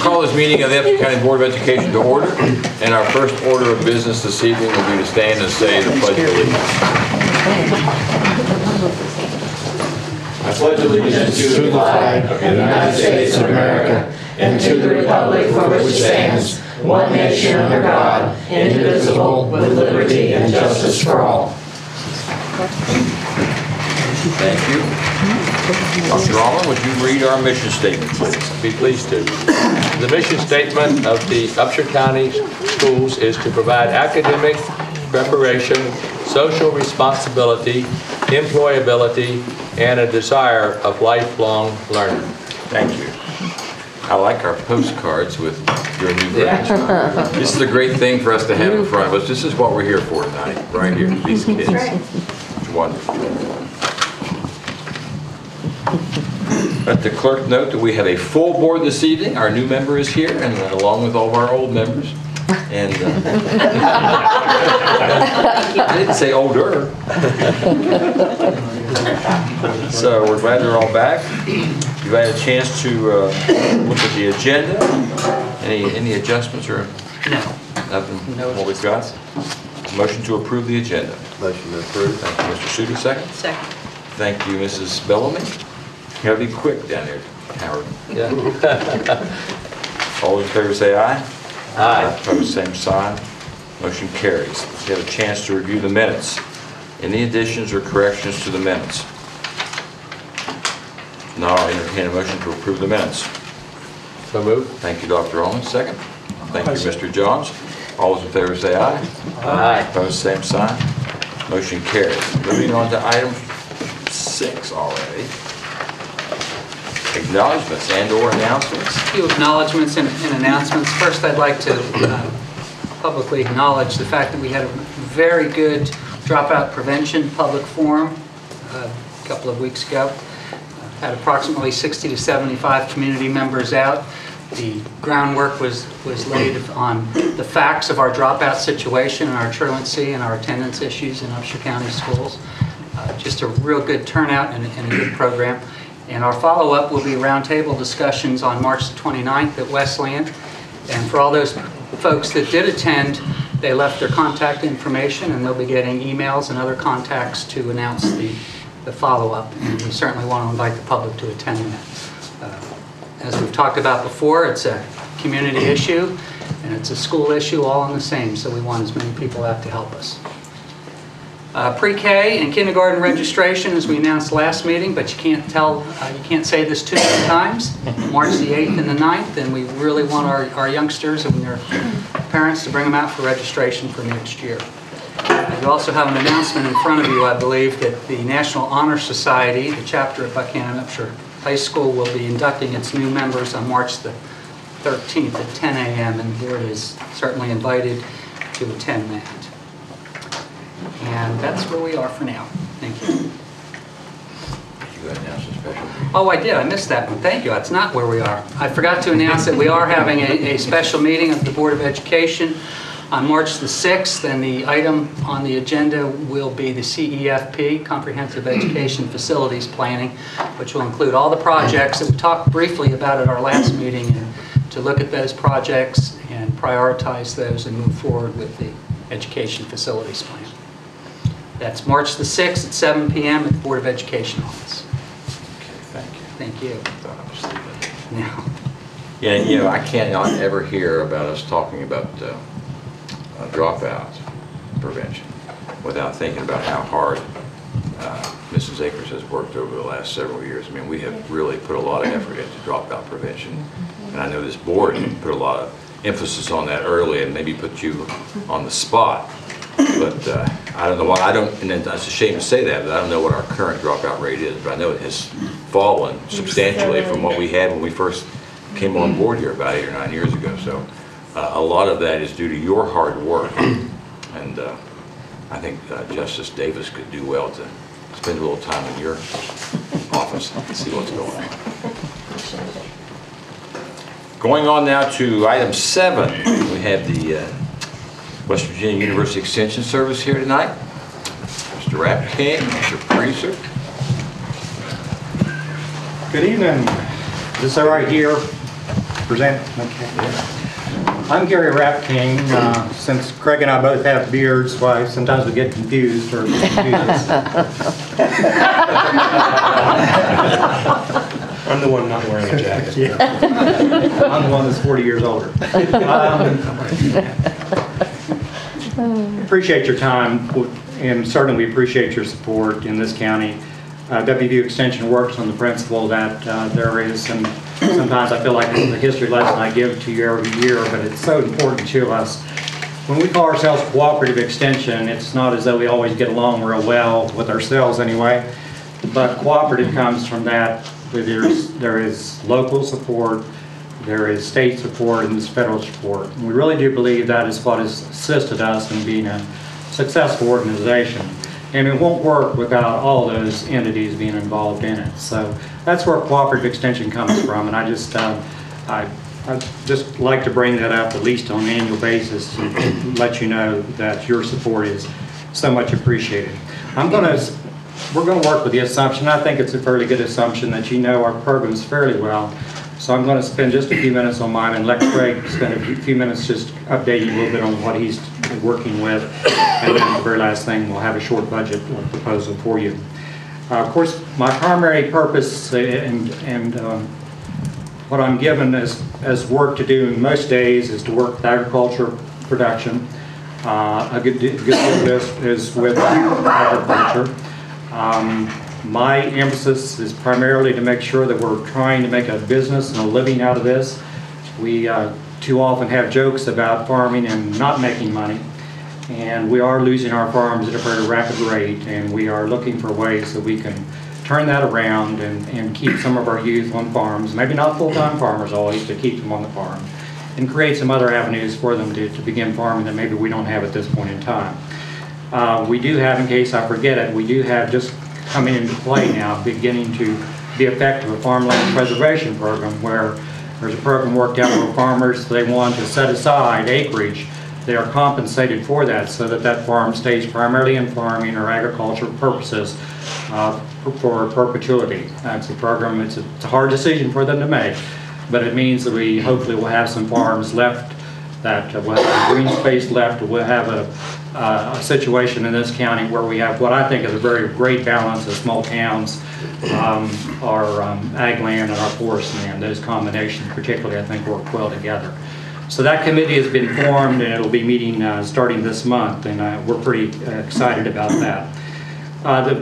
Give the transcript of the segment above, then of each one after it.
call this meeting of the Upshur County Board of Education to order, and our first order of business this evening will be to stand and say the Pledge of Allegiance. I pledge allegiance to the flag of the United States of America and to the republic for which it stands, one nation under God, indivisible, with liberty and justice for all. Thank you. Dr. Allman, would you read our mission statement, please? Be pleased to. The mission statement of the Upshur County Schools is to provide academic preparation, social responsibility, employability, and a desire of lifelong learning. Thank you. I like our postcards with your new branch. This is a great thing for us to have in front of us. This is what we're here for tonight, right here, these kids. It's wonderful. Let the clerk note that we have a full board this evening. Our new member is here, and along with all of our old members. And I didn't say older. So we're glad they're all back. You've had a chance to look at the agenda. Any adjustments or nothing? No. What we've got? Motion to approve the agenda. Motion to approve. Thank you, Mr. Suter. Second. Second. Thank you, Mrs. Bellamy. You gotta be quick down there, Howard. Yeah. All in favor say aye. Aye. Opposed, same sign. Motion carries. Let's get a chance to review the minutes. Any additions or corrections to the minutes? Now I'll entertain a motion to approve the minutes. So moved. Thank you, Dr. Allman. Second. Thank you, Mr. Johns. All those in favor say aye. Aye. Opposed, same sign. Motion carries. Moving on to item 6 already. Acknowledgements and/or announcements. A few acknowledgements and announcements. First, I'd like to publicly acknowledge the fact that we had a very good dropout prevention public forum a couple of weeks ago. Had approximately 60 to 75 community members out. The groundwork was laid on the facts of our dropout situation and our truancy and our attendance issues in Upshur County schools. Just a real good turnout and a good program. And our follow-up will be roundtable discussions on March 29th at Wesleyan. And for all those folks that did attend, they left their contact information, and they'll be getting emails and other contacts to announce the follow-up. And we certainly want to invite the public to attend that. As we've talked about before, it's a community issue, and it's a school issue all in the same, so we want as many people out to help us. Pre-K and kindergarten registration, as we announced last meeting, but you can't say this too many times, March the 8th and the 9th, and we really want our youngsters and their parents to bring them out for registration for next year. You also have an announcement in front of you, I believe, that the National Honor Society, the chapter at Buchanan Upshur High School, will be inducting its new members on March the 13th at 10 a.m., and the board is certainly invited to attend that. And that's where we are for now. Thank you. You announced a special meeting. Oh, I did. I missed that one. Thank you. That's not where we are. I forgot to announce that we are having a special meeting of the Board of Education on March the 6th, and the item on the agenda will be the CEFP, Comprehensive Education Facilities Planning, which will include all the projects that we talked briefly about at our last meeting, and to look at those projects and prioritize those and move forward with the Education Facilities Plan. That's March the 6th at 7 p.m. at the Board of Education office. Okay, thank you. Thank you. Thought I was sleeping. Now, Yeah, you know, I cannot ever hear about us talking about dropout prevention without thinking about how hard Mrs. Akers has worked over the last several years. I mean, we have really put a lot of effort into dropout prevention, and I know this board put a lot of emphasis on that early and maybe put you on the spot. But I don't know why, and it's a shame to say that, but I don't know what our current dropout rate is, but I know it has fallen substantially from what we had when we first came on board here about 8 or 9 years ago. So a lot of that is due to your hard work, and I think Justice Davis could do well to spend a little time in your office and see what's going on. Going on now to item 7, we have the West Virginia University Extension Service here tonight. Mr. Rapkin, Mr. Preaser. Good evening. Is this all right here? present? Okay. I'm Gary Rapking. Since Craig and I both have beards, why sometimes we get confused or confused. I'm the one not wearing a jacket. Yeah. I'm the one that's 40 years older. Appreciate your time, and certainly we appreciate your support in this county. WVU Extension works on the principle that there is, and sometimes I feel like it's a history lesson I give to you every year, but it's so important to us. When we call ourselves Cooperative Extension, it's not as though we always get along real well with ourselves anyway, but cooperative comes from that. There is local support, there is state support, and there's federal support. And we really do believe that is what has assisted us in being a successful organization. And it won't work without all those entities being involved in it. So that's where Cooperative Extension comes from, and I just like to bring that up at least on an annual basis to let you know that your support is so much appreciated. We're going to work with the assumption, I think it's a fairly good assumption, that you know our programs fairly well. So I'm going to spend just a few minutes on mine and let Craig spend a few minutes just updating you a little bit on what he's working with. And then the very last thing, we'll have a short budget proposal for you. Of course, my primary purpose and what I'm given as work to do most days is to work with agriculture production. A good deal of this is with agriculture. My emphasis is primarily to make sure that we're trying to make a business and a living out of this. We too often have jokes about farming and not making money, and we are losing our farms at a very rapid rate, and we are looking for ways that we can turn that around and keep some of our youth on farms, maybe not full-time farmers always, but keep them on the farm, and create some other avenues for them to begin farming that maybe we don't have at this point in time. We do have, in case I forget it, we do have just coming into play now, beginning to be effective, a farmland preservation program where there's a program worked out where farmers, they want to set aside acreage. They are compensated for that so that that farm stays primarily in farming or agricultural purposes for perpetuity. It's a program, it's a hard decision for them to make, but it means that we hopefully will have some farms left, that we'll have green space left. We'll have a situation in this county where we have what I think is a very great balance of small towns, our ag land and our forest land. Those combinations particularly I think work well together. So that committee has been formed and it'll be meeting starting this month, and we're pretty excited about that.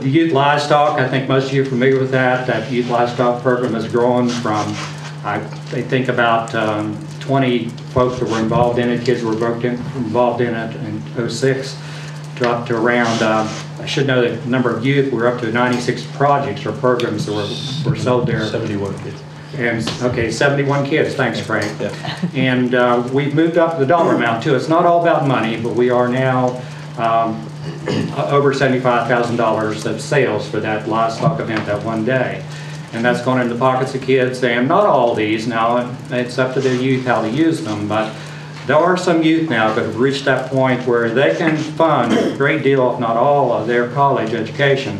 The youth livestock, I think most of you are familiar with that. That youth livestock program has grown from, I think about 20 folks that were involved in it, kids were involved in it in '06, dropped to around, I should know the number of youth, we're up to 96 projects or programs that were sold there. 71 kids. And, okay, 71 kids, thanks Frank. Yeah. And we've moved up the dollar amount too. It's not all about money, but we are now over $75,000 of sales for that livestock event that one day. And that's gone into the pockets of kids, and not all these now, it's up to the youth how to use them, but there are some youth now that have reached that point where they can fund a great deal, if not all, of their college education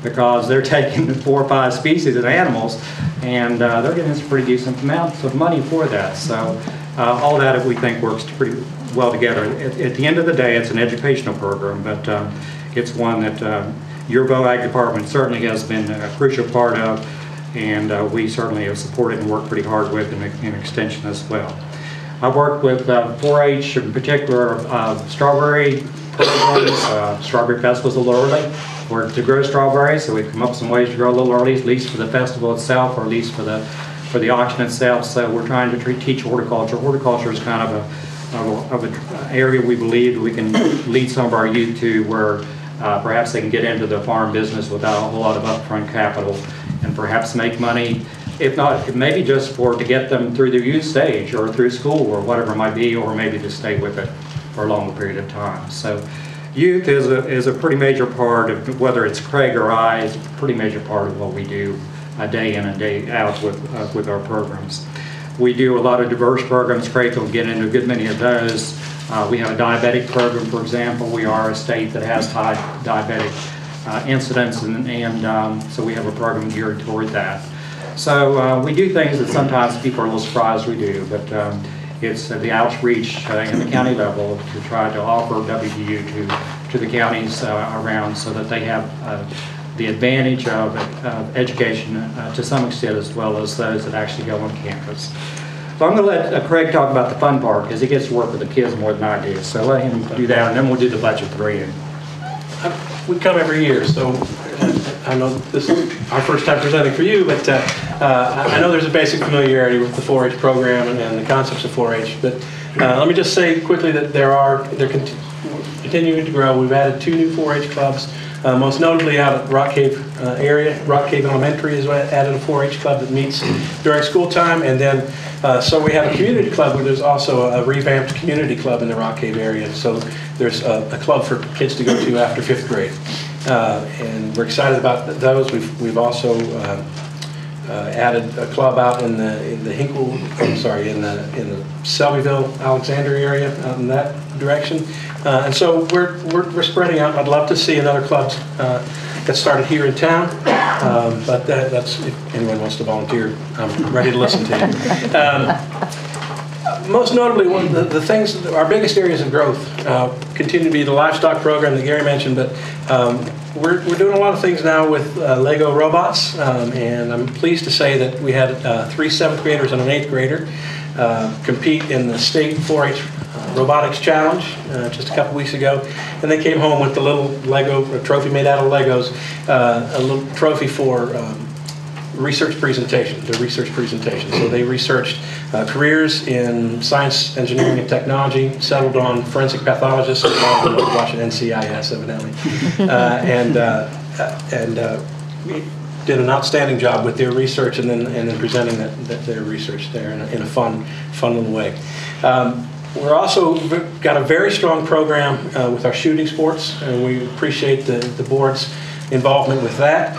because they're taking 4 or 5 species of animals, and they're getting some pretty decent amounts of money for that. So all that we think works pretty well together. At the end of the day, it's an educational program, but it's one that your VOAG department certainly has been a crucial part of, and we certainly have supported and worked pretty hard with in extension as well. I've worked with 4-H, in particular strawberry programs. Strawberry Festival's a little early. We're to grow strawberries, so we've come up with some ways to grow a little early, at least for the festival itself, or at least for the auction itself. So we're trying to teach horticulture. Horticulture is kind of an area we believe we can lead some of our youth to, where perhaps they can get into the farm business without a whole lot of upfront capital, and perhaps make money, if not, maybe just to get them through their youth stage or through school or whatever it might be, or maybe to stay with it for a longer period of time. So youth is a pretty major part of, whether it's Craig or I, is a pretty major part of what we do day in and day out with our programs. We do a lot of diverse programs. Craig will get into a good many of those. We have a diabetic program, for example. We are a state that has high diabetic incidence, and so we have a program geared toward that. So we do things that sometimes people are a little surprised we do, but it's the outreach in the county level to try to offer WVU to the counties around so that they have the advantage of education to some extent, as well as those that actually go on campus. So I'm going to let Craig talk about the fun part because he gets to work with the kids more than I do. So let him do that, and then we'll do the budget for you. We come every year, so I know this is our first time presenting for you, but I know there's a basic familiarity with the 4-H program and the concepts of 4-H. But let me just say quickly that they're continuing to grow. We've added 2 new 4-H clubs. Most notably out at Rock Cave area. Rock Cave Elementary has added a 4-H club that meets during school time, and then so we have a community club where there's also a revamped community club in the Rock Cave area. So there's a club for kids to go to after 5th grade, and we're excited about those. We've also added a club out in the Hinkle, I'm sorry, in the Selbyville, Alexander area, out in that direction. And so we're spreading out. I'd love to see another club get started here in town, but that's if anyone wants to volunteer, I'm ready to listen to you. Most notably, one of the things, our biggest areas of growth continue to be the livestock program that Gary mentioned, but we're doing a lot of things now with Lego robots, and I'm pleased to say that we had 3 7th graders and an 8th grader compete in the state 4-H robotics challenge just a couple weeks ago, and they came home with the little Lego trophy made out of Legos, a little trophy for research presentation, their research presentation. So they researched careers in science, engineering, and technology, settled on forensic pathologists, watching NCIS evidently, and did an outstanding job with their research, and then presenting their research there in a fun little way. We're also got a very strong program with our shooting sports, and we appreciate the board's involvement with that.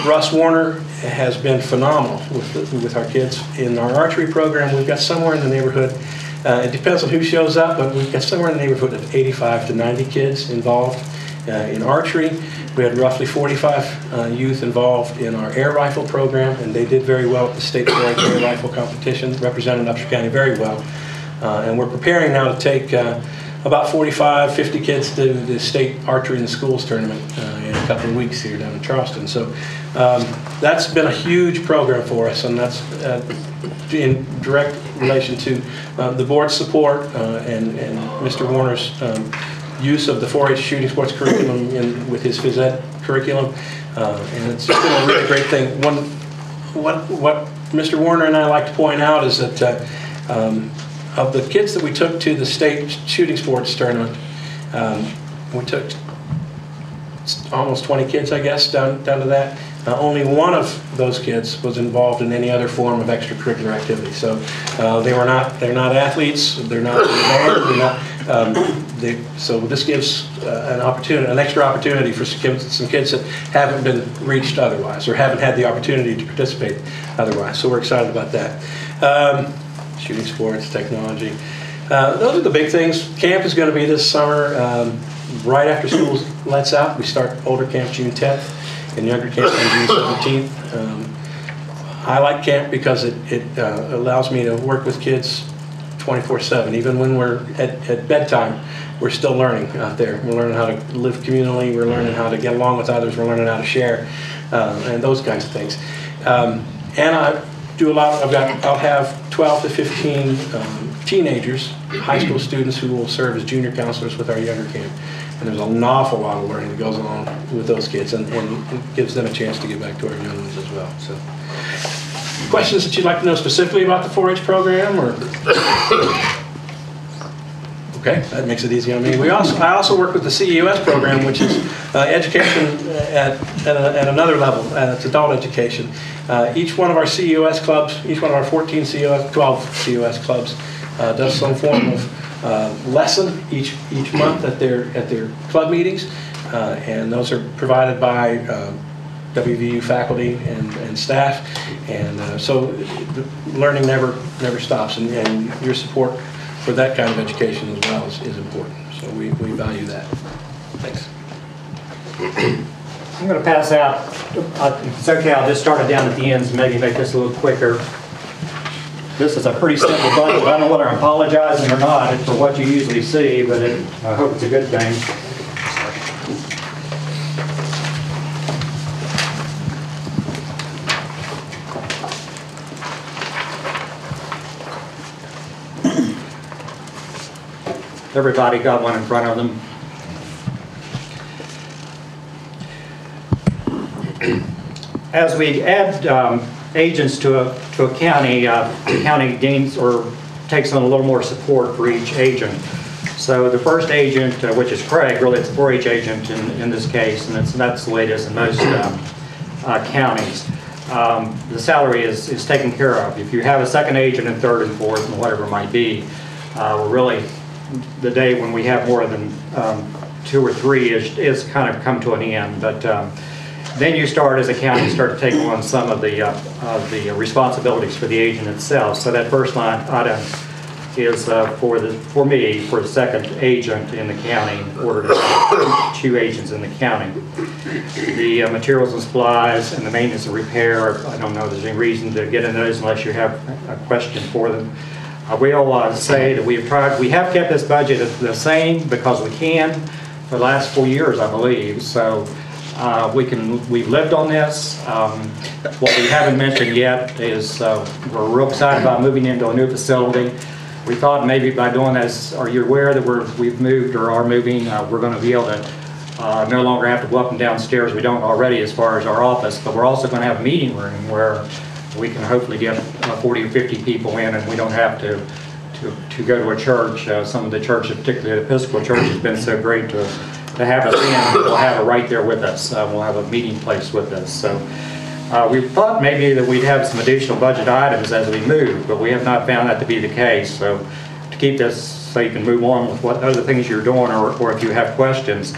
Russ Warner has been phenomenal with our kids. In our archery program, we've got somewhere in the neighborhood, it depends on who shows up, but we've got somewhere in the neighborhood of 85 to 90 kids involved in archery. We had roughly 45 youth involved in our air rifle program, and they did very well at the state 4-H air rifle competition, represented Upshur County very well. And we're preparing now to take about 45, 50 kids to the state archery in the schools tournament in a couple of weeks here down in Charleston. So that's been a huge program for us, and that's in direct relation to the board's support and Mr. Warner's use of the 4-H shooting sports curriculum with his phys ed curriculum. And it's just been a really great thing. What Mr. Warner and I like to point out is that of the kids that we took to the state shooting sports tournament, we took almost 20 kids, I guess, down to that. Only one of those kids was involved in any other form of extracurricular activity. So they're not athletes, they're not band, so this gives an extra opportunity for some kids that haven't been reached otherwise, or haven't had the opportunity to participate otherwise. So we're excited about that. Shooting sports, technology. Those are the big things. Camp is going to be this summer, right after school lets out. We start older camp June 10th and younger camp on June 17th. I like camp because it allows me to work with kids 24/7. Even when we're at bedtime, we're still learning out there. We're learning how to live communally. We're learning how to get along with others. We're learning how to share and those kinds of things. And I do a lot. I'll have 12 to 15 teenagers, high school students who will serve as junior counselors with our younger camp. And there's an awful lot of learning that goes along with those kids, and it gives them a chance to get back to our young ones as well. So, questions that you'd like to know specifically about the 4-H program, or? Okay, that makes it easy on me. I also work with the CEOS program, which is education at another level. It's adult education. Each one of our CEOS clubs, each one of our 12 CEOS clubs, does some form of lesson each month at their club meetings, and those are provided by WVU faculty and staff, and so the learning never stops, and your support for that kind of education as well is important. So we value that. Thanks. I'm going to pass out, if it's okay, I'll just start it down at the ends, maybe make this a little quicker. This is a pretty simple budget. I don't know whether I'm apologizing or not for what you usually see, but I hope it's a good thing. Everybody got one in front of them. As we add agents to a county, the county gains or takes on a little more support for each agent. So the first agent, which is Craig, really it's a 4-H agent in this case, and that's the way it is in most counties. The salary is taken care of. If you have a second agent and third and fourth and whatever it might be, we're really, the day when we have more than 2 or 3 is kind of come to an end. But then you start as a county start to take on some of the responsibilities for the agent itself. So that first line item is for me for the second agent in the county in order to have 2 agents in the county. The materials and supplies and the maintenance and repair, I don't know if there's any reason to get into those unless you have a question for them. I will say that we have kept this budget the same because we can for the last 4 years, I believe. So we've lived on this. What we haven't mentioned yet is we're real excited about moving into a new facility. We thought maybe by doing this, are you aware that we've moved or are moving? We're going to be able to no longer have to go up and down stairs. We don't already as far as our office, but we're also going to have a meeting room where we can hopefully get 40 or 50 people in, and we don't have to go to a church. Some of the churches, particularly the Episcopal Church, has been so great to have us in. We'll have it right there with us. We'll have a meeting place with us. So we thought maybe that we'd have some additional budget items as we move, but we have not found that to be the case. So to keep this so you can move on with what other things you're doing, or if you have questions,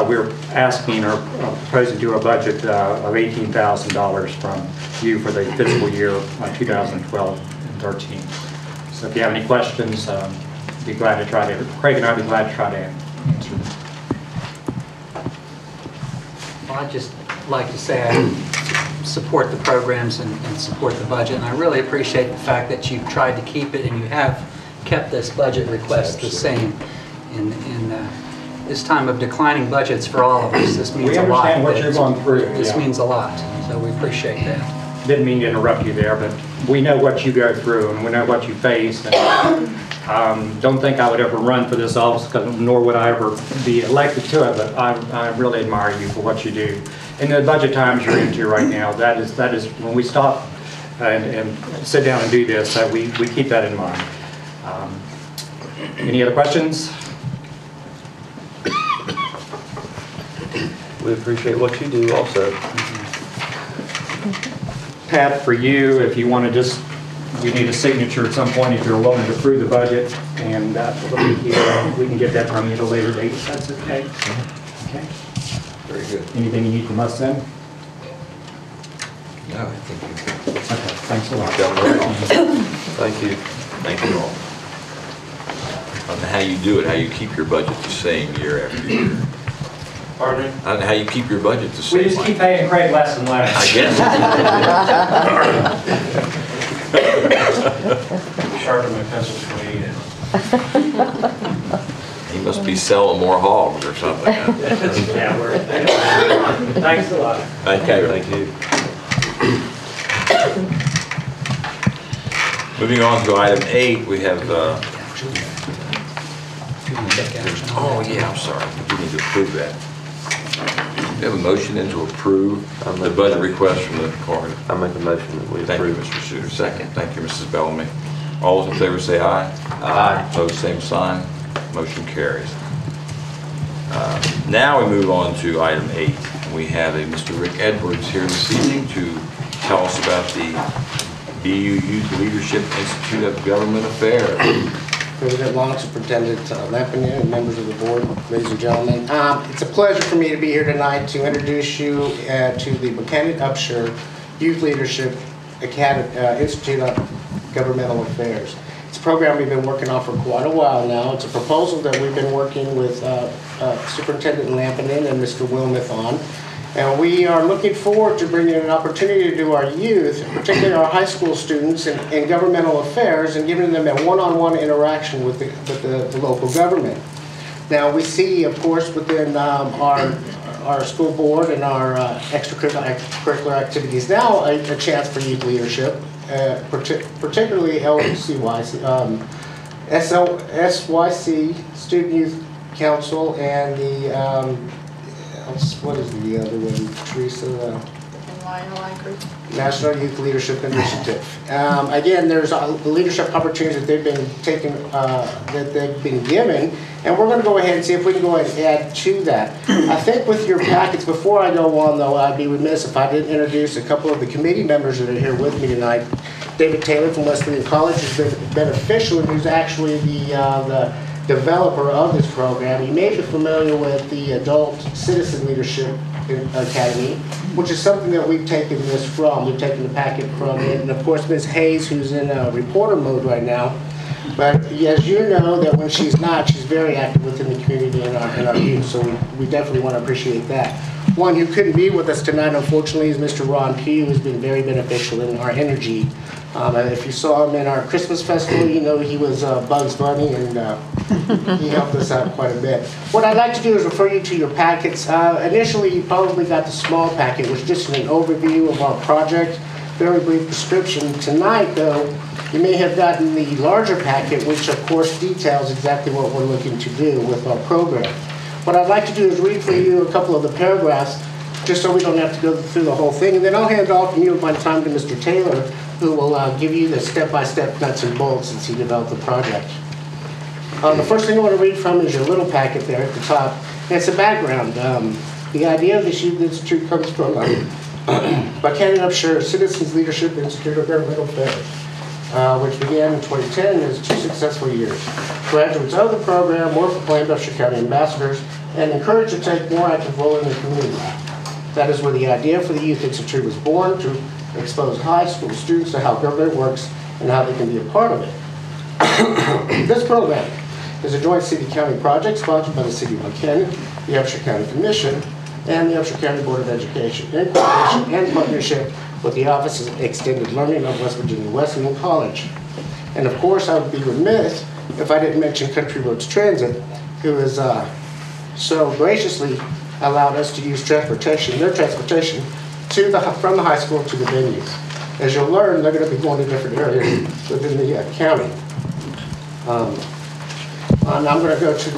we're asking or proposing to do a budget of $18,000 from you for the fiscal year 2012 and 13. So if you have any questions, be glad to try to, Craig and I will be glad to try to answer them. Well, I'd just like to say I support the programs and support the budget, and I really appreciate the fact that you've tried to keep it and you have kept this budget request the same in this time of declining budgets for all of us. This means a lot. We understand what you're going through. This means a lot, so we appreciate that. Didn't mean to interrupt you there, but we know what you go through and we know what you face. And, don't think I would ever run for this office, nor would I ever be elected to it, but I really admire you for what you do. In the budget times you're into right now, that is when we stop and sit down and do this, we keep that in mind. Any other questions? We appreciate what you do also. Pat, for you, if you want to just, we need a signature at some point if you're willing to approve the budget, and we can get that from you at a later date, if that's okay. Okay. Very good. Anything you need from us then? No, I think Okay, thanks a lot. you've done very well. Thank you. Thank you all. I don't know how you do it, how you keep your budget the same year after year. Pardon me? I don't know how you keep your budget the same. We just keep paying Craig less and less. I guess. Sharpen my pencils for me. He must be selling more hogs or something. Yeah, thanks a lot. Okay, Thank you. Moving on to item 8, we have, oh yeah, I'm sorry, we need to approve that. We have a motion in to approve the budget request from the department. I make a motion that we Thank you, approve. Mr. Suter. Second. Thank you, Mrs. Bellamy. All those in favor say aye. Aye. Opposed, same sign. Motion carries. Now we move on to item 8. We have a Mr. Rick Edwards here this evening to tell us about the BU Youth Leadership Institute of Government Affairs. President Long, Superintendent Lampinen, and members of the board, ladies and gentlemen. It's a pleasure for me to be here tonight to introduce you to the Buchanan Upshur Youth Leadership Institute of Governmental Affairs. It's a program we've been working on for quite a while now. It's a proposal that we've been working with Superintendent Lampinen and Mr. Wilmoth on. And we are looking forward to bringing an opportunity to our youth, particularly our high school students in governmental affairs, and giving them a one-on-one interaction with the local government. Now, we see, of course, within our school board and our extracurricular activities now a chance for youth leadership, particularly LCYC, SYC, Student Youth Council, and the, what is the other one, Teresa? National Youth Leadership Initiative. Again, there's leadership opportunities that they've been taking, that they've been given, and we're going to go ahead and see if we can go ahead and add to that. I think with your packets, before I go on though, I'd be remiss if I didn't introduce a couple of the committee members that are here with me tonight. David Taylor from Wesleyan College has been beneficial, and who's actually the developer of this program. You may be familiar with the Adult Citizen Leadership Academy, which is something that we've taken this from. We've taken the packet from it, and of course Ms. Hayes, who's in reporter mode right now. But as you know, that when she's not, she's very active within the community and our youth, so we definitely want to appreciate that. One who couldn't be with us tonight, unfortunately, is Mr. Ron Pugh, who's been very beneficial in our energy. If you saw him in our Christmas festival, you know he was Bugs Bunny, and he helped us out quite a bit. What I'd like to do is refer you to your packets. Initially, you probably got the small packet, which is just an overview of our project, very brief description. Tonight, though, you may have gotten the larger packet, which of course details exactly what we're looking to do with our program. What I'd like to do is read for you a couple of the paragraphs, just so we don't have to go through the whole thing, and then I'll hand off and yield my time to Mr. Taylor, who will give you the step-by-step nuts and bolts since he developed the project. The first thing I want to read from is your little packet there at the top. And it's a background. The idea of this Youth Institute comes from Buchanan Upshur Citizens Leadership Institute of Governmental Affairs, which began in 2010 and is 2 successful years. Graduates of the program were proclaimed Upshur County ambassadors and encouraged to take more active role in the community. That is where the idea for the Youth Institute was born, to expose high school students to how government works and how they can be a part of it. This program is a joint city-county project sponsored by the City of Buchanan, the Upshur County Commission, and the Upshur County Board of Education, in coordination and partnership with the Office of Extended Learning of West Virginia Wesleyan College. And of course, I would be remiss if I didn't mention Country Roads Transit, who has so graciously allowed us to use their transportation from the high school to the venues. As you'll learn, they're going to be going to different areas within the county. And I'm going to go to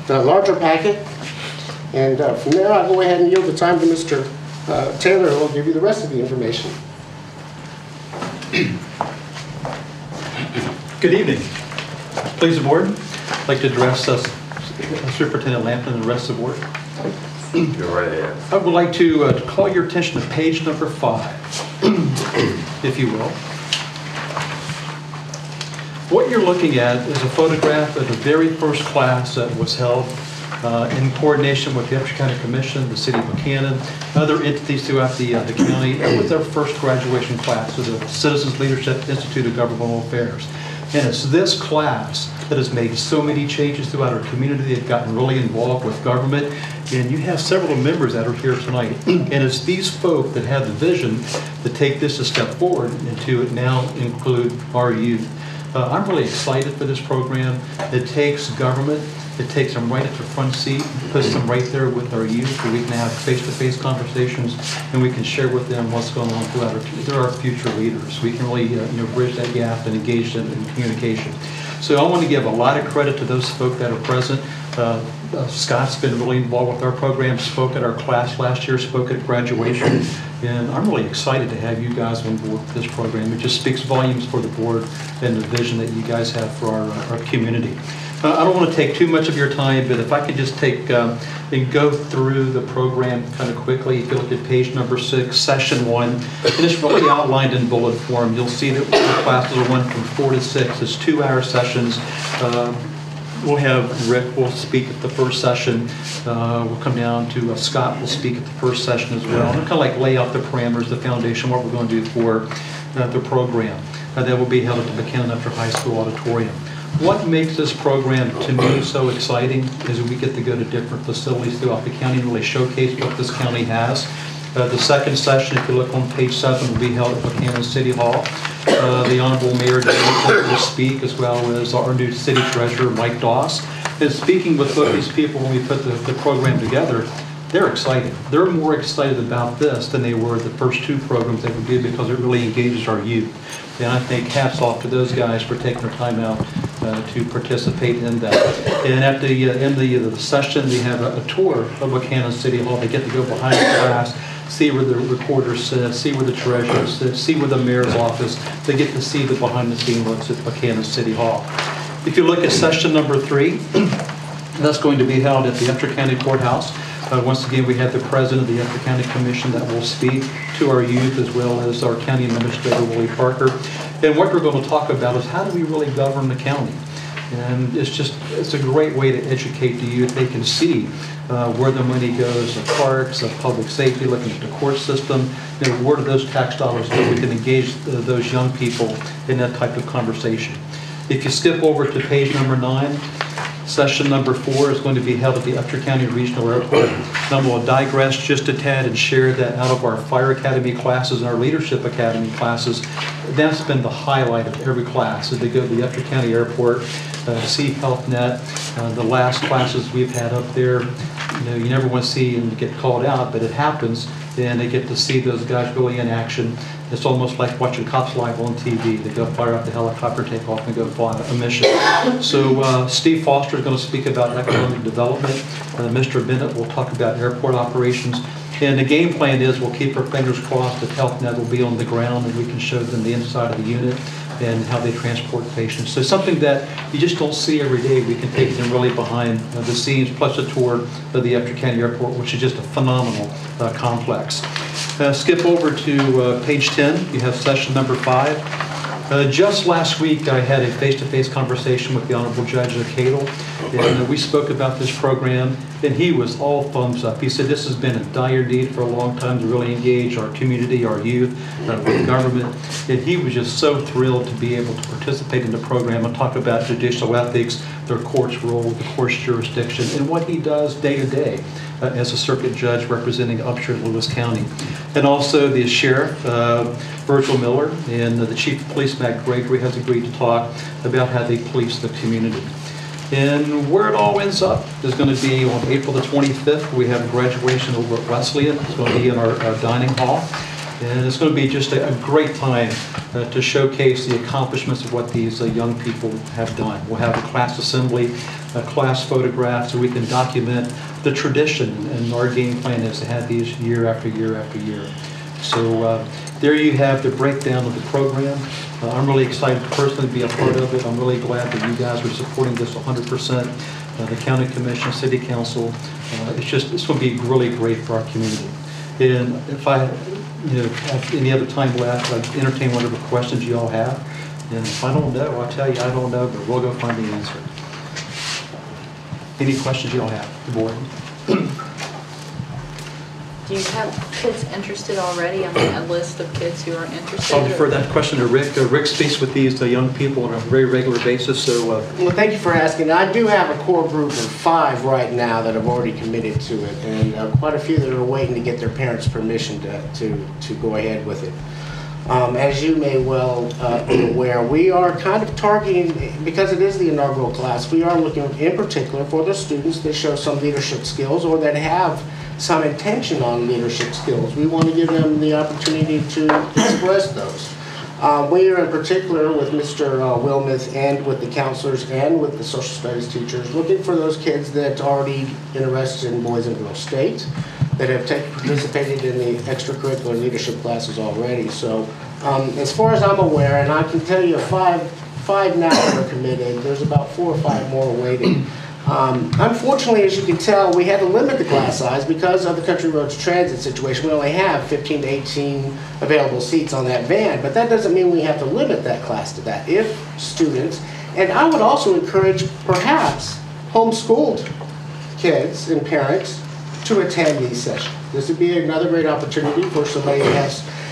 the larger packet, and from there I'll go ahead and yield the time to Mr. Taylor, who will give you the rest of the information. Good evening. Please, the board. I'd like to address Superintendent Lampton and the rest of the board. Go right ahead. I would like to call your attention to page number 5, if you will. What you're looking at is a photograph of the very first class that was held in coordination with the Upshur County Commission, the City of Buchanan, other entities throughout the county. It was their first graduation class of the Citizens Leadership Institute of Governmental Affairs. And it's this class that has made so many changes throughout our community. They've gotten really involved with government. And you have several members that are here tonight. And it's these folk that have the vision to take this a step forward and to now include our youth. I'm really excited for this program. It takes government, it takes them right at the front seat, puts them right there with our youth, so we can have face-to-face conversations, and we can share with them what's going on throughout our community. They're our future leaders. We can really bridge that gap and engage them in communication. So I want to give a lot of credit to those folk that are present. Scott's been really involved with our program, spoke at our class last year, spoke at graduation, and I'm really excited to have you guys on board with this program. It just speaks volumes for the board and the vision that you guys have for our community. I don't want to take too much of your time, but if I could just take and go through the program kind of quickly. If you look at page number 6, session 1, and it's really outlined in bullet form. You'll see that the classes are 1 from 4 to 6. It's 2-hour sessions. We'll have Rick will speak at the first session. We'll come down to Scott will speak at the first session as well. And kind of like lay out the parameters, the foundation, what we're going to do for the program. That will be held at the Buchanan Upshur High School auditorium. What makes this program, to me, so exciting is we get to go to different facilities throughout the county and really showcase what this county has. The second session, if you look on page 7, will be held at Buchanan City Hall. The Honorable Mayor David will speak, as well as our new City Treasurer, Mike Doss. And speaking with both these people when we put the program together, they're excited. They're more excited about this than they were the first 2 programs that we did, because it really engages our youth. And I think hats off to those guys for taking their time out to participate in that. And at the end of the session, we have a tour of Buchanan City Hall. They get to go behind the glass, see where the recorder sits, see where the treasurer sits, see where the mayor's office. They get to see the behind-the-scenes looks at Buchanan City Hall. If you look at session number 3, that's going to be held at the Upshur County Courthouse. Once again, we have the president of the Upshur County Commission that will speak to our youth, as well as our county administrator, Willie Parker. And what we're going to talk about is how do we really govern the county? And it's a great way to educate the youth. They can see where the money goes, the parks, the public safety, looking at the court system, where do those tax dollars go? We can engage those young people in that type of conversation. If you skip over to page number 9, session number 4 is going to be held at the Upshur County Regional Airport. And I'm going to digress just a tad and share that out of our Fire Academy classes and our Leadership Academy classes, that's been the highlight of every class, is to go to the Upshur County Airport, see Health Net. The last classes we've had up there, you never want to see them get called out, but it happens, and they get to see those guys really in action. It's almost like watching Cops Live on TV. They go fire up the helicopter, take off, and go fly a mission. So Steve Foster is going to speak about economic development. Mr. Bennett will talk about airport operations. And the game plan is we'll keep our fingers crossed that Health Net will be on the ground and we can show them the inside of the unit and how they transport patients. So something that you just don't see every day. We can take them really behind the scenes, plus a tour of the Upshur County Airport, which is just a phenomenal complex. Skip over to page 10. You have session number 5. Just last week, I had a face-to-face conversation with the Honorable Judge Cadle, and we spoke about this program, and he was all thumbs up. He said this has been a dire need for a long time to really engage our community, our youth, with government, and he was just so thrilled to be able to participate in the program and talk about judicial ethics, their court's role, the court's jurisdiction, and what he does day to day as a circuit judge representing Upshur and Lewis County. And also the sheriff, Virgil Miller, and the chief of police, Matt Gregory, has agreed to talk about how they police the community. And where it all ends up is going to be on April the 25th. We have a graduation over at Wesleyan. It's going to be in our dining hall. And it's going to be just a great time to showcase the accomplishments of what these young people have done. We'll have a class assembly, a class photograph, so we can document the tradition, and our game plan is to have these year after year after year. So there you have the breakdown of the program. I'm really excited to personally be a part of it. I'm really glad that you guys are supporting this 100%. The County Commission, City Council, it's going to be really great for our community. And if I have any other time left, I'd entertain whatever questions you all have. And if I don't know, I'll tell you I don't know, but we'll go find the answer. Any questions you all have, the board? Do you have kids interested already? I mean, a list of kids who are interested? I'll defer that question to Rick. Rick speaks with these young people on a very regular basis, so... Well, thank you for asking. I do have a core group of 5 right now that have already committed to it, and quite a few that are waiting to get their parents' permission to go ahead with it. As you may well be aware, we are kind of targeting, because it is the inaugural class, we are looking in particular for the students that show some leadership skills or that have some intention on leadership skills. We want to give them the opportunity to express those. We are in particular with Mr. Wilmuth and with the counselors and with the social studies teachers looking for those kids that are already interested in Boys and Girls State, that have participated in the extracurricular leadership classes already. So as far as I'm aware, and I can tell you 5 now are committed, there's about 4 or 5 more waiting. Unfortunately, as you can tell, we had to limit the class size because of the Country Roads Transit situation. We only have 15 to 18 available seats on that van, but that doesn't mean we have to limit that class to that. If students, and I would also encourage perhaps homeschooled kids and parents to attend these sessions. This would be another great opportunity for somebody to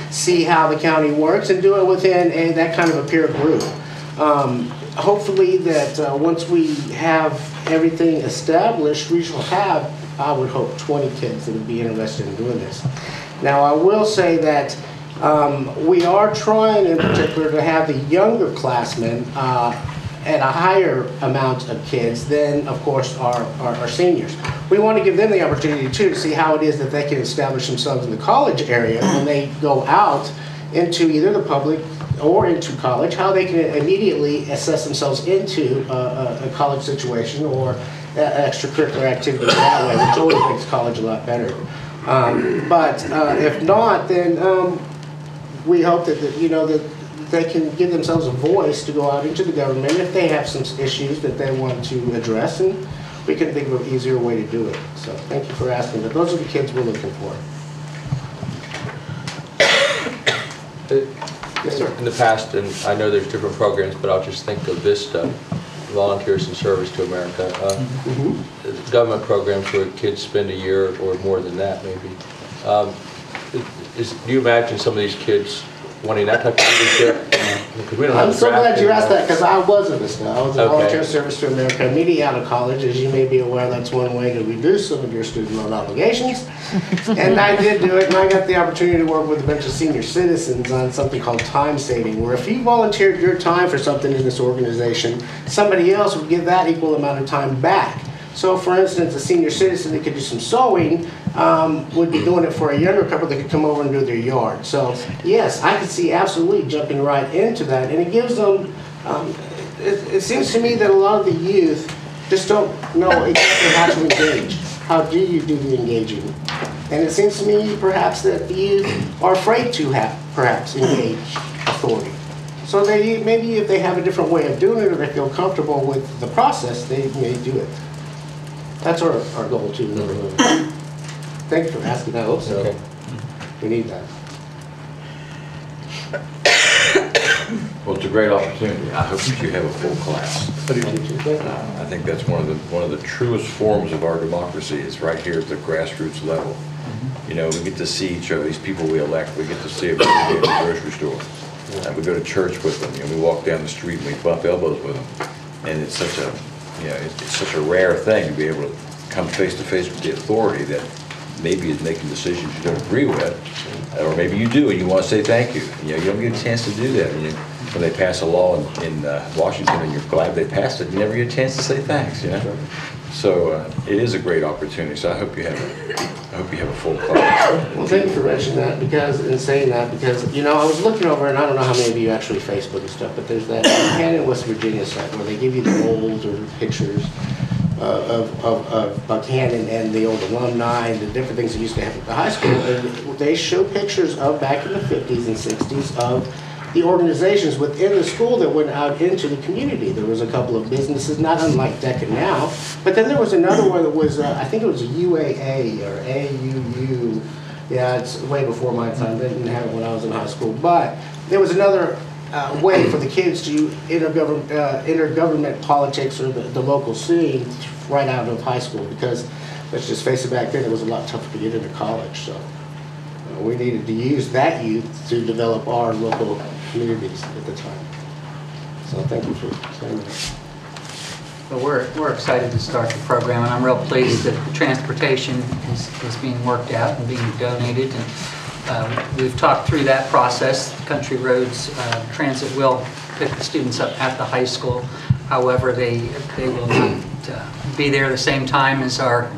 see how the county works and do it within that kind of a peer group. hopefully that once we have everything established, we shall have, I would hope, 20 kids that would be interested in doing this. Now, I will say that we are trying in particular to have the younger classmen at a higher amount of kids than, of course, our seniors. We want to give them the opportunity, too, to see how it is that they can establish themselves in the college area when they go out into either the public or into college, how they can immediately assess themselves into a college situation or extracurricular activity that way, which always makes college a lot better. But if not, then we hope that they can give themselves a voice to go out into the government if they have some issues that they want to address, and we can think of an easier way to do it. So thank you for asking, but those are the kids we're looking for. Yes, sir. In the past, and I know there's different programs, but I'll just think of VISTA, Volunteers in Service to America. Government programs where kids spend a year or more than that, maybe. Do you imagine some of these kids wanting that type of leadership? Because we don't have I'm so glad you asked that, because I was a VISTA. I was a Okay. Volunteer Service to America immediately out of college. As you may be aware, that's one way to reduce some of your student loan obligations. And I did do it, and I got the opportunity to work with a bunch of senior citizens on something called time saving, where if you volunteered your time for something in this organization, somebody else would give that equal amount of time back. So for instance, a senior citizen that could do some sewing would be doing it for a younger couple that could come over and do their yard. So yes, I could see absolutely jumping right into that. And it gives them, it seems to me that a lot of the youth just don't know exactly how to engage. How do you do the engaging? And it seems to me perhaps that the youth are afraid to have perhaps engage authority. So they maybe if they have a different way of doing it or they feel comfortable with the process, they may do it. That's our goal too. Thank you for asking that also. Okay. We need that. Well, it's a great opportunity. I hope that you have a full class. What do you think? I think that's one of the truest forms of our democracy is right here at the grassroots level. You know, we get to see each other, these people we elect. We get to see them at the grocery store. And we go to church with them. You know, we walk down the street and we bump elbows with them. And it's such a, it's such a rare thing to be able to come face to face with the authority that maybe is making decisions you don't agree with, or maybe you do and you want to say thank you. You don't get a chance to do that. When they pass a law in Washington and you're glad they passed it, you never get a chance to say thanks. So it is a great opportunity. So I hope you have a full class. Well, thank you for mentioning that and saying that because I was looking over and I don't know how many of you actually Facebook and stuff, but there's that Buchanan, West Virginia site where they give you the older pictures of Buchanan and the old alumni and the different things that used to happen at the high school. And they show pictures of back in the 50s and 60s of the organizations within the school that went out into the community. There was a couple of businesses, not unlike Deccan now, but then there was another one that was, I think it was a UAA or AUU. Yeah, it's way before my time. They didn't have it when I was in high school, but there was another way for the kids to intergovernment politics or the local scene right out of high school because, let's just face it, back then it was a lot tougher to get into college. So we needed to use that youth to develop our local communities at the time. So thank you for saying that. Well, we're excited to start the program, and I'm real pleased that the transportation is being worked out and being donated. And we've talked through that process. Country Roads Transit will pick the students up at the high school. However, they will not be there the same time as our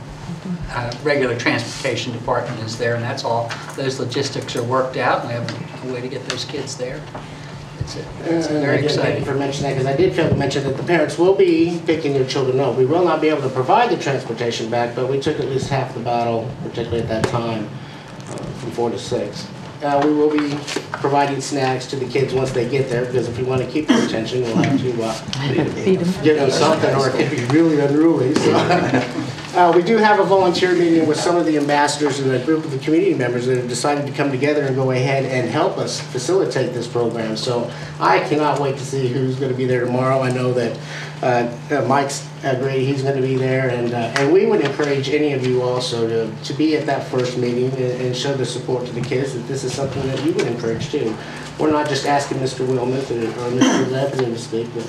regular transportation department is there, and that's all. Those logistics are worked out, and we have a way to get those kids there. It's very exciting. Thank you for mentioning that, because I did fail to mention that the parents will be picking their children up. We will not be able to provide the transportation back, but we took at least half the battle, particularly at that time, from 4 to 6. We will be providing snacks to the kids once they get there, because if we want to keep their attention, we'll have to give them something, or it could be really unruly. So, we do have a volunteer meeting with some of the ambassadors and a group of the community members that have decided to come together and go ahead and help us facilitate this program. So I cannot wait to see who's going to be there tomorrow. I know that Mike's agreed he's going to be there, and we would encourage any of you also to be at that first meeting and show the support to the kids that this is something that you would encourage too. We're not just asking Mr. Wilmoth or Mr. Lebanon to speak, but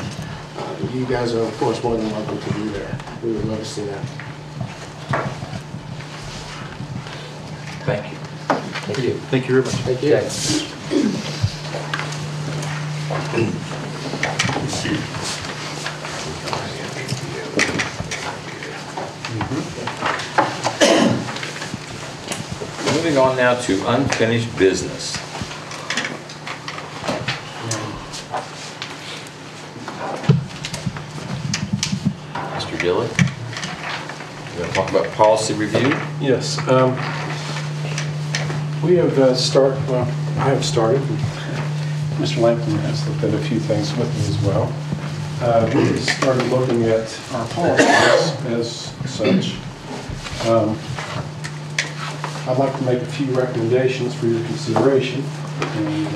you guys are, of course, more than welcome to be there. We would love to see that. Thank you. Thank you. Thank you very much. Thank you. Moving on now to unfinished business. Mr. Dillon, you want to talk about policy review? Yes. We have well, I have started. Mr. Lampton has looked at a few things with me as well. We started looking at our policies as such. I'd like to make a few recommendations for your consideration. And,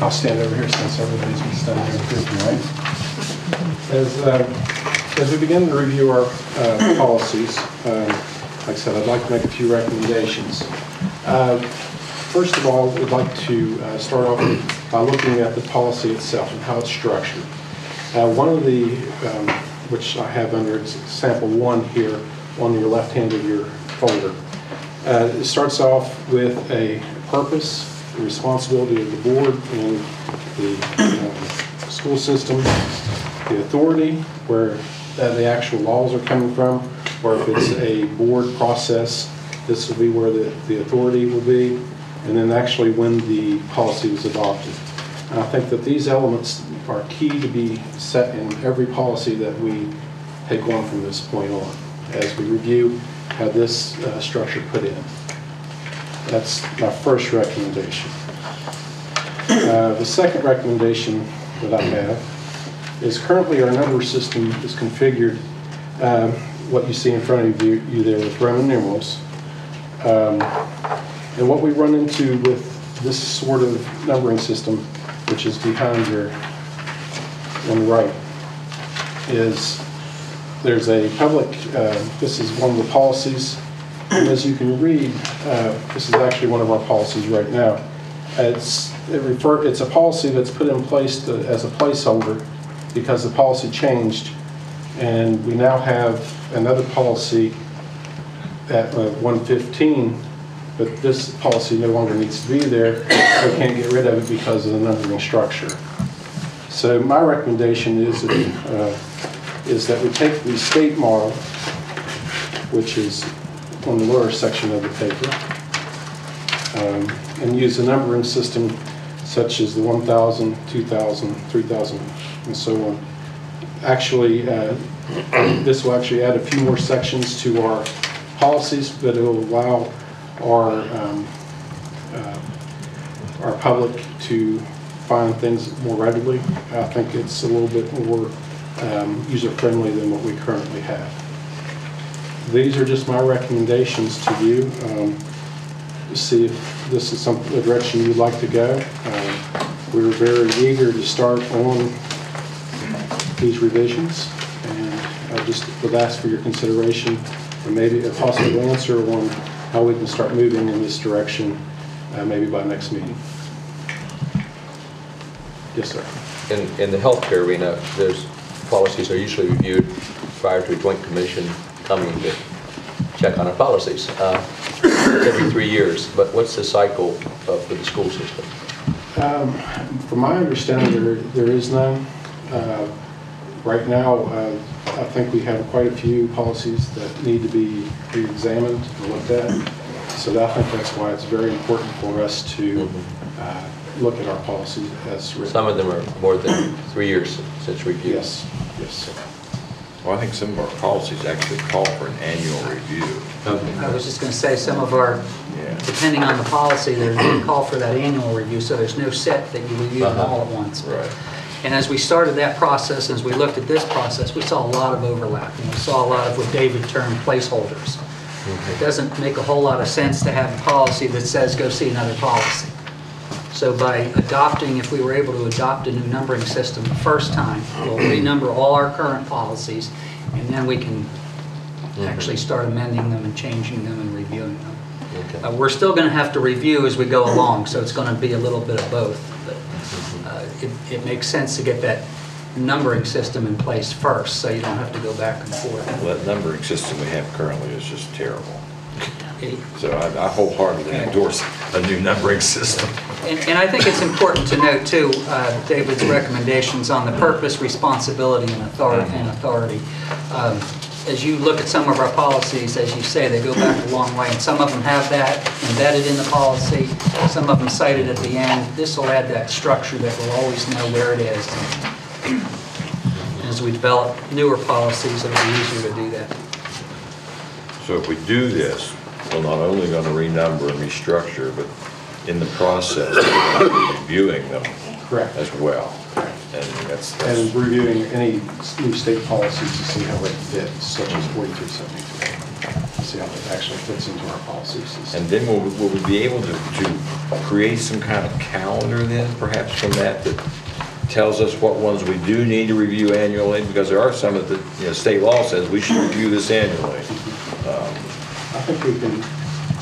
I'll stand over here since everybody's been standing over here tonight. As we begin to review our policies, like I said, I'd like to make a few recommendations. First of all, we'd like to start off by looking at the policy itself and how it's structured. One of the, which I have under sample 1 here on your left hand of your folder, it starts off with a purpose, the responsibility of the board and the school system, the authority, where the actual laws are coming from, or if it's a board process, this will be where the authority will be, and then actually when the policy was adopted. And I think that these elements are key to be set in every policy that we take on from this point on, as we review how this structure put in. That's my first recommendation. The second recommendation that I have is currently our number system is configured, what you see in front of you there with Roman numerals. And what we run into with this sort of numbering system, which is behind your on the right, is there's a public, this is one of the policies, and as you can read, this is actually one of our policies right now. It's a policy that's put in place as a placeholder because the policy changed, and we now have another policy at 115, but this policy no longer needs to be there. We can't get rid of it because of the numbering structure. So my recommendation is that we take the state model, which is on the lower section of the paper, and use a numbering system such as the 1,000, 2,000, 3,000, and so on. Actually, this will actually add a few more sections to our policies, but it will allow our public to find things more readily. I think it's a little bit more user-friendly than what we currently have. These are just my recommendations to you. To see if this is the direction you'd like to go. We're very eager to start on these revisions, and I just would ask for your consideration and maybe a possible answer on how we can start moving in this direction, maybe by next meeting. Yes, sir. In the healthcare arena, those policies are usually reviewed prior to a joint commission coming to check on our policies. Every 3 years, but what's the cycle for the school system? From my understanding, there is none. Right now, I think we have quite a few policies that need to be re-examined and looked at. So I think that's why it's very important for us to look at our policies as written. Some of them are more than 3 years since review. Yes, yes. Well, I think some of our policies actually call for an annual review. I was just going to say, some of our, depending on the policy, there's a call for that annual review, so there's no set that you review them all at once. Right. And as we started that process, as we looked at this process, we saw a lot of overlap. And we saw a lot of what David termed placeholders. It doesn't make a whole lot of sense to have a policy that says go see another policy. So by adopting, if we were able to adopt a new numbering system the first time, we'll renumber all our current policies, and then we can actually start amending them and changing them and reviewing them. We're still going to have to review as we go along, so it's going to be a little bit of both. But it makes sense to get that numbering system in place first, so you don't have to go back and forth. Well, that numbering system we have currently is just terrible. So I wholeheartedly endorse a new numbering system. And I think it's important to note, too, David's recommendations on the purpose, responsibility, and authority. As you look at some of our policies, as you say, they go back a long way, and some of them have that embedded in the policy, some of them cited at the end. This will add that structure that we'll always know where it is. And as we develop newer policies, it'll be easier to do that. So if we do this, we're not only going to renumber and restructure, but in the process, we're going to be reviewing them Correct. as well. And that's And reviewing any new state policies to see how it fits, such as 4273, see how it actually fits into our policies. and then will we be able to create some kind of calendar then, perhaps from that tells us what ones we do need to review annually? Because there are some that the state law says we should review this annually. I think we can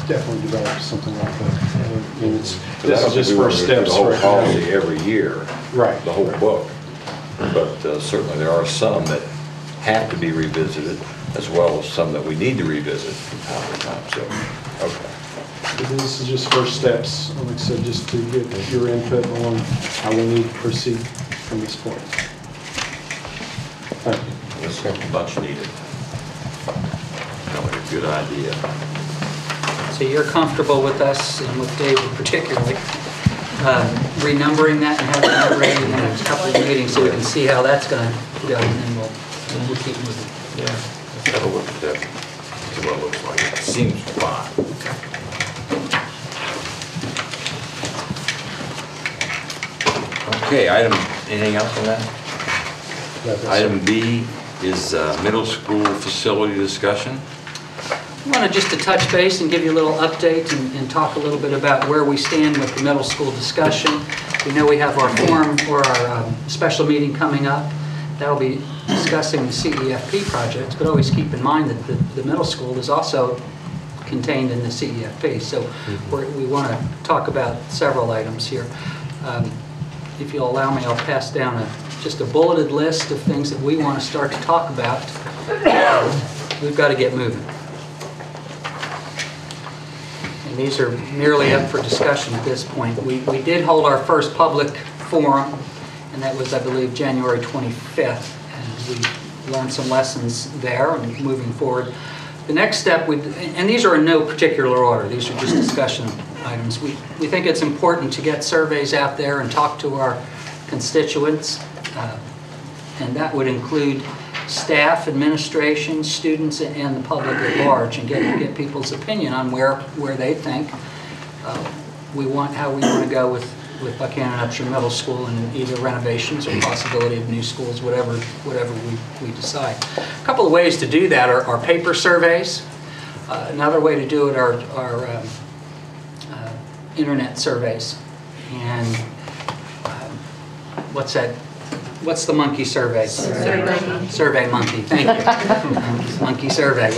definitely develop something like that. I mean, this So is just first steps The whole right policy now. every year. Right. The whole book. But certainly there are some that have to be revisited, as well as some that we need to revisit from time to time. So, okay. This is just first steps, like I said, just to get your input on how we need to proceed from this point. Thank you. It's much needed. Sounds like a good idea. So you're comfortable with us, and with David particularly, renumbering that and having that ready in the next couple of meetings so we can see how that's going to go, and then we'll keep moving. Yeah. Let's have a look at that. See what it looks like. It seems fine. Okay, anything else on that? Item B is middle school facility discussion. I wanted just to touch base and give you a little update and talk a little bit about where we stand with the middle school discussion. We know we have our forum or our special meeting coming up. That'll be discussing the CEFP projects, but always keep in mind that the middle school is also contained in the CEFP. So we want to talk about several items here. If you'll allow me, I'll pass down just a bulleted list of things that we want to start to talk about. We've got to get moving. And these are merely up for discussion at this point. We did hold our first public forum, and that was, I believe, January 25th. And we learned some lessons there and moving forward. The next step, and these are in no particular order, these are just discussion items. We think it's important to get surveys out there and talk to our constituents, and that would include staff, administration, students, and the public at large, and get people's opinion on where they think how we want to go with Buchanan Upshur Middle School, and either renovations or possibility of new schools, whatever we decide. A couple of ways to do that are paper surveys. Another way to do it are internet surveys. And what's the monkey survey? Survey Monkey, thank you. Monkey survey.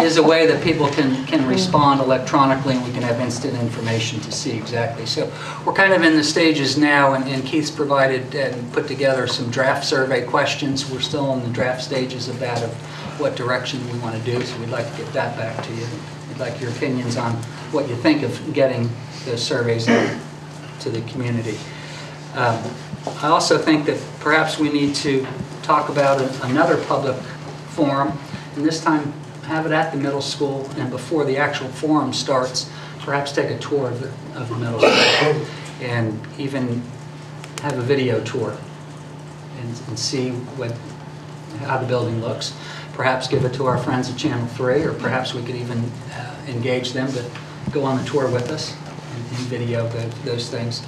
Is a way that people can respond electronically, and we can have instant information to see exactly. So we're kind of in the stages now, and Keith's provided and put together some draft survey questions. We're still in the draft stages of that, of what direction we want to do, so we'd like to get that back to you. We'd like your opinions on what you think of getting those surveys out to the community. I also think that perhaps we need to talk about another public forum, and this time have it at the middle school, and before the actual forum starts, perhaps take a tour of the middle school, and even have a video tour and see how the building looks. Perhaps give it to our friends at Channel 3, or perhaps we could even engage them to go on the tour with us and video those things.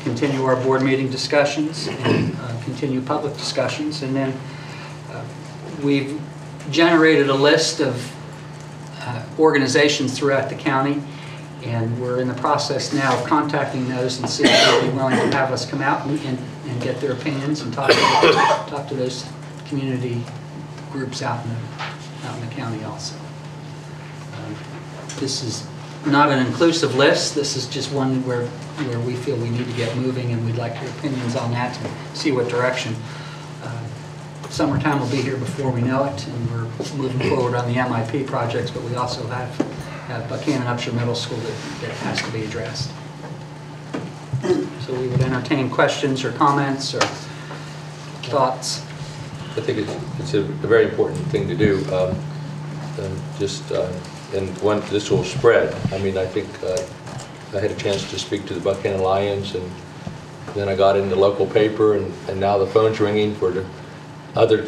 Continue our board meeting discussions and continue public discussions. And then we've generated a list of organizations throughout the county, and we're in the process now of contacting those and see if they'll be willing to have us come out and get their opinions and talk to those community groups out in the county also. this is not an inclusive list. This is just one where we feel we need to get moving, and we'd like your opinions on that to see what direction. Summertime will be here before we know it, and we're moving forward on the MIP projects, but we also have Buchanan Upshur Middle School that has to be addressed. So we would entertain questions or comments or thoughts. I think it's a very important thing to do. And when this will spread, I mean, I think I had a chance to speak to the Buchanan Lions, and then I got in the local paper, and now the phone's ringing for the other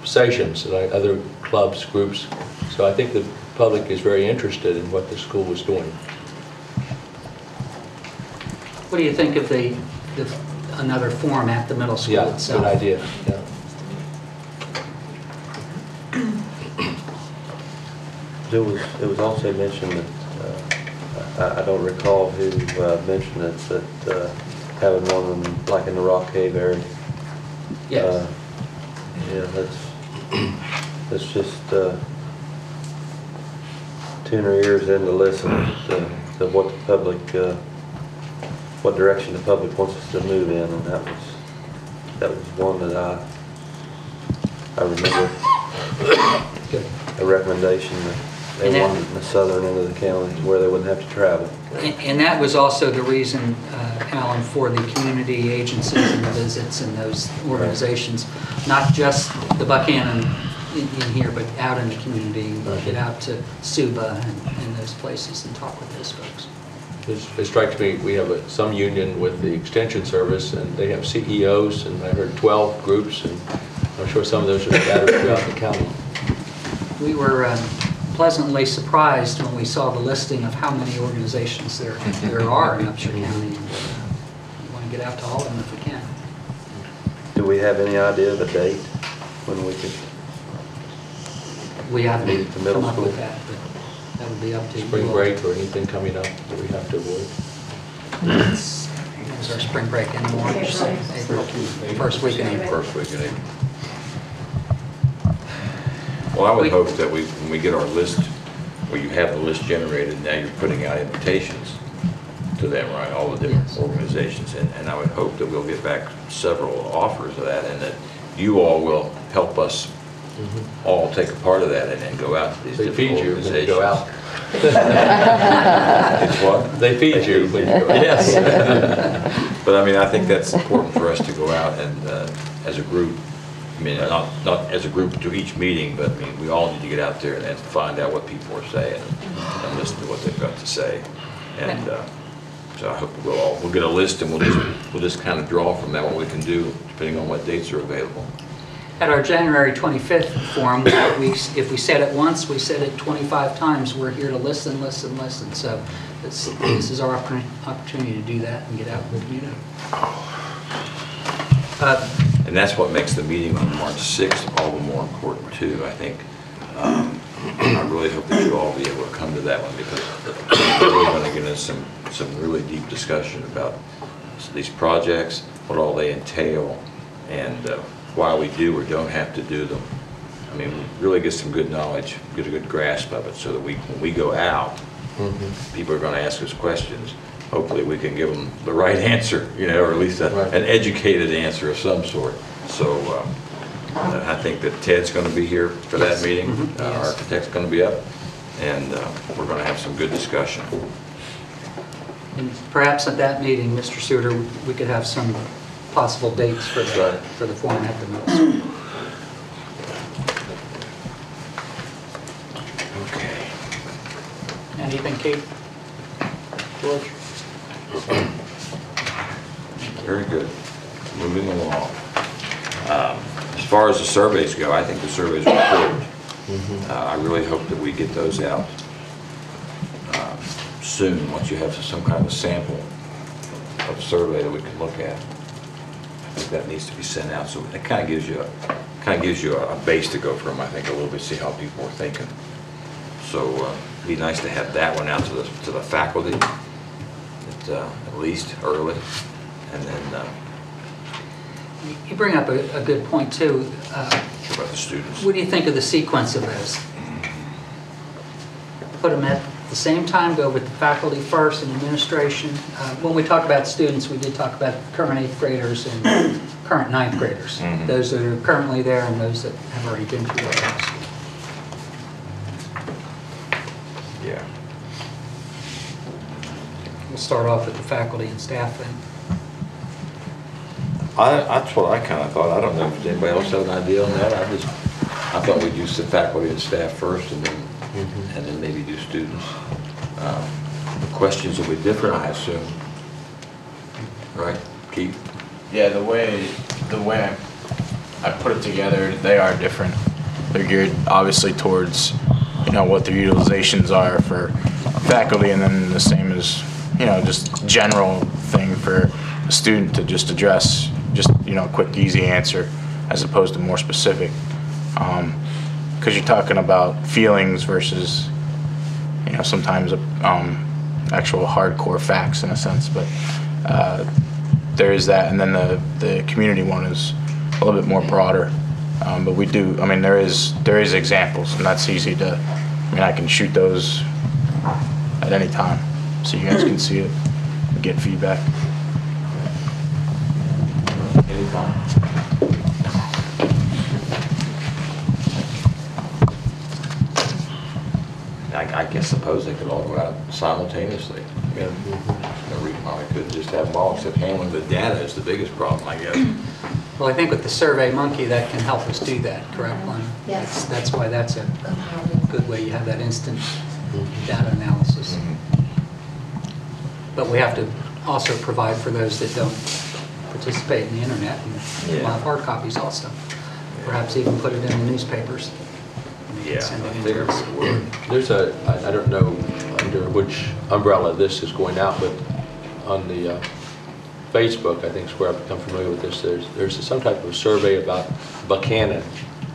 stations, other clubs, groups. So I think the public is very interested in what the school is doing. What do you think of another forum at the middle school Yeah, itself? good idea. Yeah. It was also mentioned that, I don't recall who mentioned it, but having one of them like in the Rock Cave area. Yes. Yeah, that's just tune our ears in to listen to what the public, what direction the public wants us to move in, and that was one that I remember. Good. A recommendation that they wanted in the southern end of the county where they wouldn't have to travel. And that was also the reason, Alan, for the community agencies and the visits and those organizations, not just the Buchanan in here, but out in the community. Get out to Suba and those places and talk with those folks. It strikes me, we have some union with the Extension Service, and they have CEOs, and I heard 12 groups, and I'm sure some of those are scattered throughout the county. We were pleasantly surprised when we saw the listing of how many organizations there are in Upshur County. And, we want to get out to all of them if we can. Do we have any idea of a date when we could? We haven't Meet at the middle come up school. with that, but that would be up to you. Spring break or anything coming up that we have to avoid? It's our spring break anymore. April, first week in April. First week in April. Well, I would hope that when we get our list, where you have the list generated, now you're putting out invitations to them, right? All the different Yes. organizations. And I would hope that we'll get back several offers of that, and that you all will help us all take a part of that and go out to these They different feed you when you organizations. go out. It's what? They feed you when you go out. Yes. But I mean, I think that's important for us to go out and, as a group, I mean, not as a group to each meeting, but I mean, we all need to get out there and find out what people are saying and listen to what they've got to say. And so I hope we'll get a list, and we'll just kind of draw from that what we can do, depending on what dates are available. At our January 25th forum, if we said it once, we said it 25 times. We're here to listen, listen, listen. So this is our opportunity to do that and get out with you. And that's what makes the meeting on March 6th all the more important too, I think. I really hope that you all be able to come to that one, because we're really going to get into some really deep discussion about these projects, what all they entail, and why we do or don't have to do them. I mean, really get some good knowledge, get a good grasp of it, so that when we go out, people are going to ask us questions. Hopefully we can give them the right answer, or at least an educated answer of some sort. So I think that Ted's going to be here for that meeting. Our architect's going to be up, and we're going to have some good discussion. And perhaps at that meeting, Mr. Suter, we could have some possible dates for the forum at the middle school. Okay. Anything, Kate? George? Very good. Moving along. As far as the surveys go, I think the surveys are important. I really hope that we get those out soon, once you have some kind of a sample of survey that we can look at. I think that needs to be sent out, so it kind of gives you a base to go from, I think, a little bit, see how people are thinking. So it'd be nice to have that one out to the faculty, at least early, and then You bring up a good point, too. about the students. What do you think of the sequence of those? Put them at the the same time, go with the faculty first and administration. When we talk about students, we did talk about current 8th graders and current 9th graders. Those that are currently there and those that have already been through our high school. Yeah. We'll start off with the faculty and staff then. That's what I kind of thought. I don't know if anybody else has an idea on that. I thought we'd use the faculty and staff first and then maybe do students. The questions will be different, I assume. Right, Keith? Yeah, the way I put it together, they are different. They're geared obviously towards, what their utilizations are for faculty, and then the same as, just general thing for a student to just address, just, a quick, easy answer as opposed to more specific. Because you're talking about feelings versus, sometimes actual hardcore facts in a sense, but there is that, and then the community one is a little bit more broader. But we do, there is examples, and that's easy to, I can shoot those at any time, so you guys can see it and get feedback. Anytime. I suppose they could all go out simultaneously. No reason why we couldn't just have them all, except handling the data is the biggest problem, I guess. Well, I think with the Survey Monkey, that can help us do that, correct, Lynn? Yes. That's why that's a good way. You have that instant data analysis. But we have to also provide for those that don't participate in the internet, and we'll have hard copies also. Perhaps even put it in the newspapers. Yeah, Send it I in figure to us. it would. There's I don't know under which umbrella this is going out, but on the Facebook, I think is where I've become familiar with this, there's some type of survey about Buchanan,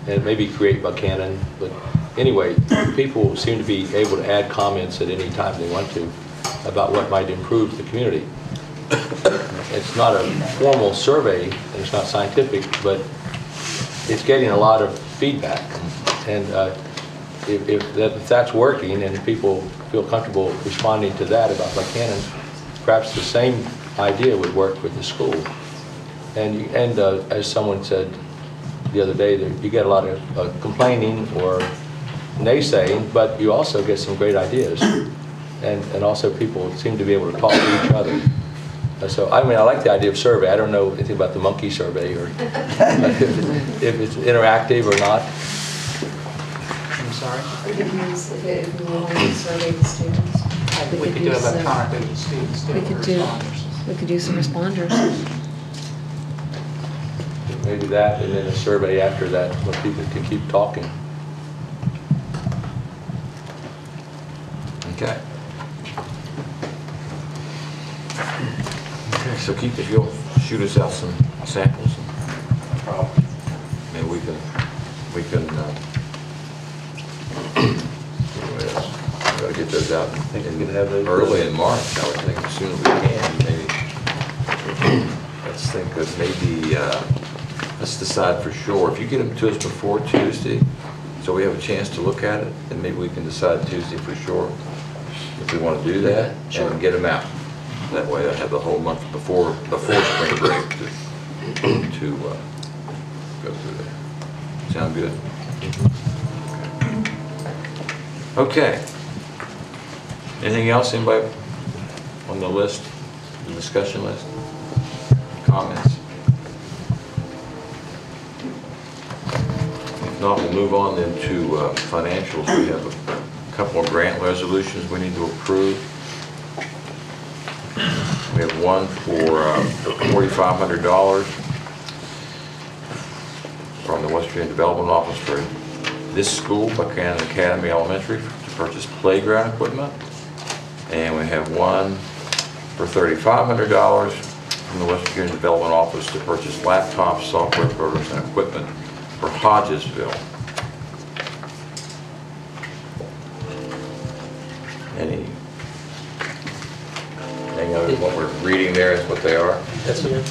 and maybe create Buchanan, but anyway, people seem to be able to add comments at any time they want to about what might improve the community. It's not a formal survey, and it's not scientific, but it's getting a lot of feedback. And if that's working and people feel comfortable responding to that about Buchanan, perhaps the same idea would work with the school. And as someone said the other day, you get a lot of complaining or naysaying, but you also get some great ideas. And also people seem to be able to talk to each other. So, I like the idea of survey. I don't know anything about the monkey survey or if it's interactive or not. I'm sorry? We could use, if we want to survey the students. We could do electronically with students, do We could do, responders. we could do some responders. Maybe that, and then a survey after that where people can keep talking. Okay. Okay, so Keith, if you'll shoot us out some samples, maybe we can, we gotta get those out early in March, I would think, as soon as we can, maybe. Let's think of maybe, let's decide for sure. If you get them to us before Tuesday, so we have a chance to look at it, then maybe we can decide Tuesday for sure if we want to do that, and get them out. That way I have the whole month before spring break to go through there. Sound good? Okay. Anything else, anybody on the list, the discussion list? Comments? If not, we'll move on then to financials. We have a couple of grant resolutions we need to approve. We have one for $4,500 from the West Virginia Development Office for this school, Buchanan Academy Elementary, to purchase playground equipment. And we have one for $3,500 from the West Virginia Development Office to purchase laptops, software programs, and equipment for Hodgesville. Any other, what we're reading there is what they are? Yes, sir.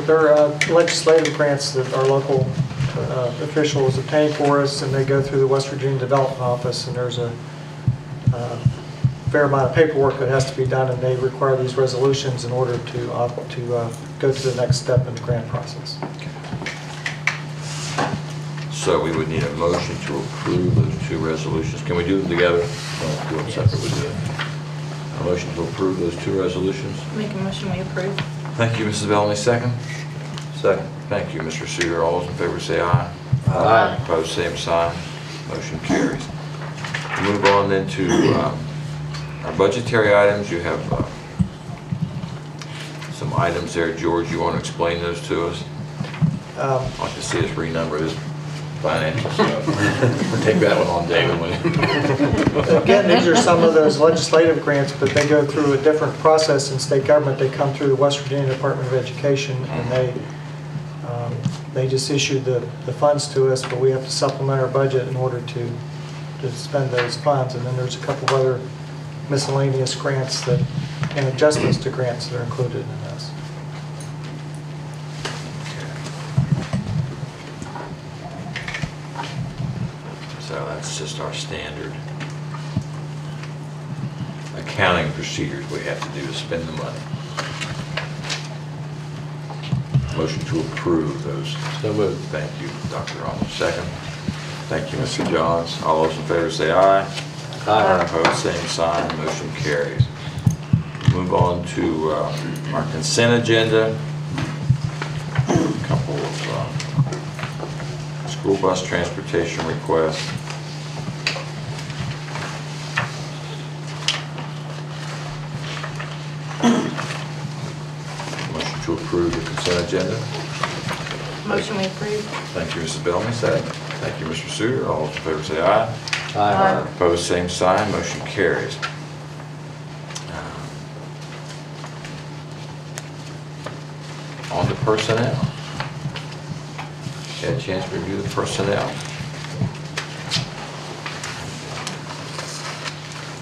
They're legislative grants that our local officials obtain for us, and they go through the West Virginia Development Office, and there's a fair amount of paperwork that has to be done, and they require these resolutions in order to go to the next step in the grant process. So we would need a motion to approve those two resolutions. Can we do them together? No, do them separately. Do it. A motion to approve those two resolutions. Make a motion, we approve. Thank you, Mrs. Bellamy. Second. Second. Thank you, Mr. Suter. All those in favor say aye. Aye. Opposed, same sign. Motion carries. Move on then to our budgetary items. You have some items there. George, you want to explain those to us? I'd like to see us renumber this financial stuff. Take that one on, David. Again, these are some of those legislative grants, but they go through a different process in state government. They come through the West Virginia Department of Education, and they just issue the funds to us, but we have to supplement our budget in order to spend those funds. And then there's a couple of other miscellaneous grants that, and adjustments to grants that are included in this. So that's just our standard accounting procedures we have to do to spend the money. Motion to approve those. So moved. Thank you, Dr. Arnold. Second. Thank you, Mr. Johns. All those in favor say aye. Aye. Opposed, same sign. Motion carries. Move on to our consent agenda. A couple of school bus transportation requests. Motion to approve the consent agenda. Motion, we approve. Thank you, Mrs. Bellamy. Second. Thank you, Mr. Suter. All those in favor say aye. Aye. Opposed, same sign. Motion carries. On to personnel. Had a chance to review the personnel.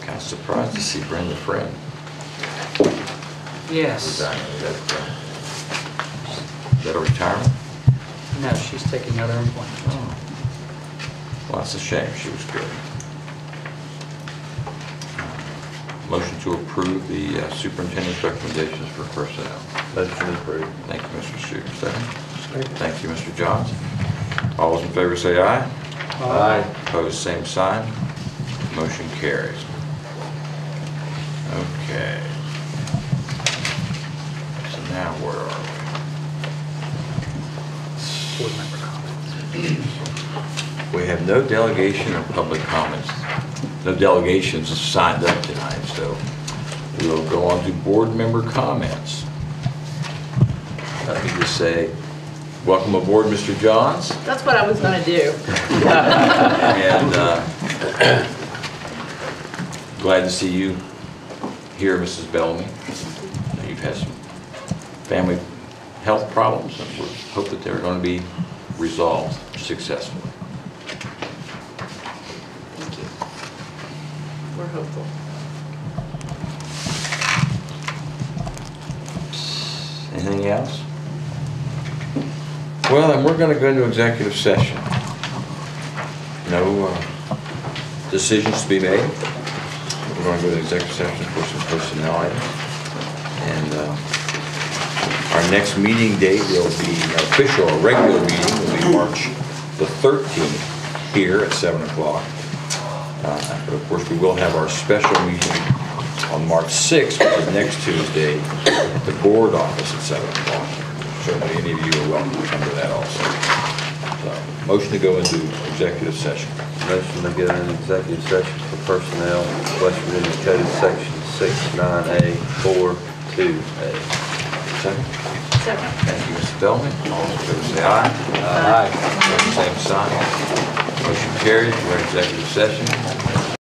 Kind of surprised to see Brenda Friend. Yes. resigning. Is that a retirement? No, she's taking other employment. Oh. Well, that's a shame. She was good. Motion to approve the superintendent's recommendations for personnel. Motion approved. Thank you, Mr. Shooter. Second. Thank you, Mr. Johns. All those in favor say aye. Aye. Opposed, same sign. Motion carries. Okay. So now where are Board member comments. we? We have no delegation or public comments. No delegations signed up tonight, so we'll go on to board member comments. Let me just say, welcome aboard, Mr. Johns. That's what I was going to do. And glad to see you here, Mrs. Bellamy. You've had some family health problems, and we hope that they're going to be resolved successfully. Thank you. We're hopeful. Anything else? Well, then we're going to go into executive session. No decisions to be made. We're going to go to executive session for some personnel items. And our next meeting date will be official, a regular meeting will be March the 13th here at 7 o'clock. But of course, we will have our special meeting on March 6th, which is next Tuesday, at the board office at 7 o'clock. Certainly, any of you are welcome to come to that also. So, motion to go into executive session. Motion to go into executive session for personnel, West Virginia Code Section 69A 42A. Second. Second. Thank you, Mrs. Bellamy. All in favor say aye. Aye. Same sign. Motion carries. We're in executive session.